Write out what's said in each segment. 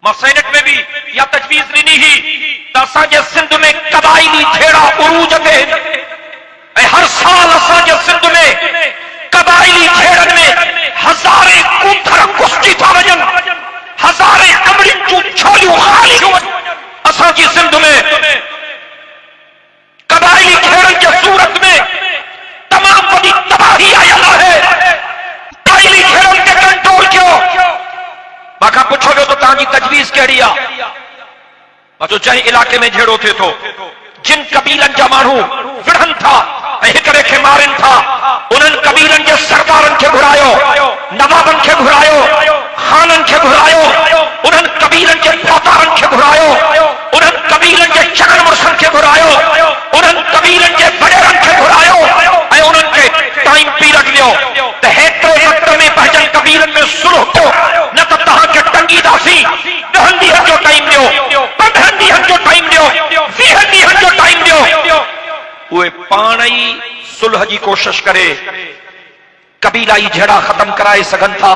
मां सेनेट में भी या तजवीज़ ॾिनी ही त असांजे सिंध में क़बाइली झेड़ा उरूज ते ऐं हर साल असांजे सिंध में क़बाइली झेड़नि में हज़ारे कूथर कुश्ती था वञनि, हज़ारे कमरिन जूं छोलियूं ख़ाली थियूं वञनि। असांजी सिंध में क़बाइली झेड़नि जे सूरत में तमाम वॾी तबाही आयल आहे। क़बाइली झेड़नि खे कंट्रोल कयो। मां पुछो वियो त तव्हांजी तजवीज़ कहिड़ी आहे? मां चयो जंहिं इलाके में झेड़ो थिए थो, जिन कबीलनि जा माण्हू विढ़नि था ऐं हिकड़े खे मारनि था, उन्हनि कबीलनि जे सरदारनि खे घुरायो, नवाबनि खे घुरायो, खाननि खे घुरायो, उन्हनि कबीलनि जे फौतारनि खे घुरायो, उन्हनि कबीलनि जे चङनि मुड़सनि खे घुरायो, उन्हनि कबीलनि जे वॾेरनि खे घुरायो ऐं उन्हनि खे टाइम पीरियड ॾियो त हेतिरे वक़्त में पंहिंजनि कबीलनि में सुलह थियो, न त तव्हांखे टंगीदासीं। 10 ॾींहनि जो टाइम ॾियो, 15 ॾींहनि जो टाइम ॾियो, 20 ॾींहनि जो टाइम ॾियो। उहे पाण ई सुलह जी कोशिश करे कबीलाई झेड़ा ख़त्म कराए सघनि था।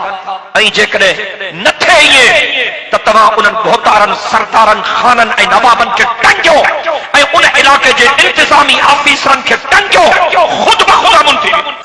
ऐं जेकॾहिं न थिए इएं त तव्हां उन्हनि भोतारनि, सरदारनि, खाननि ऐं नवाबनि खे टंगियो ऐं उन इलाके जे इंतिज़ामी आफ़ीसरनि खे टंगियो। ख़ुद ब ख़ुदा मुंतज़िर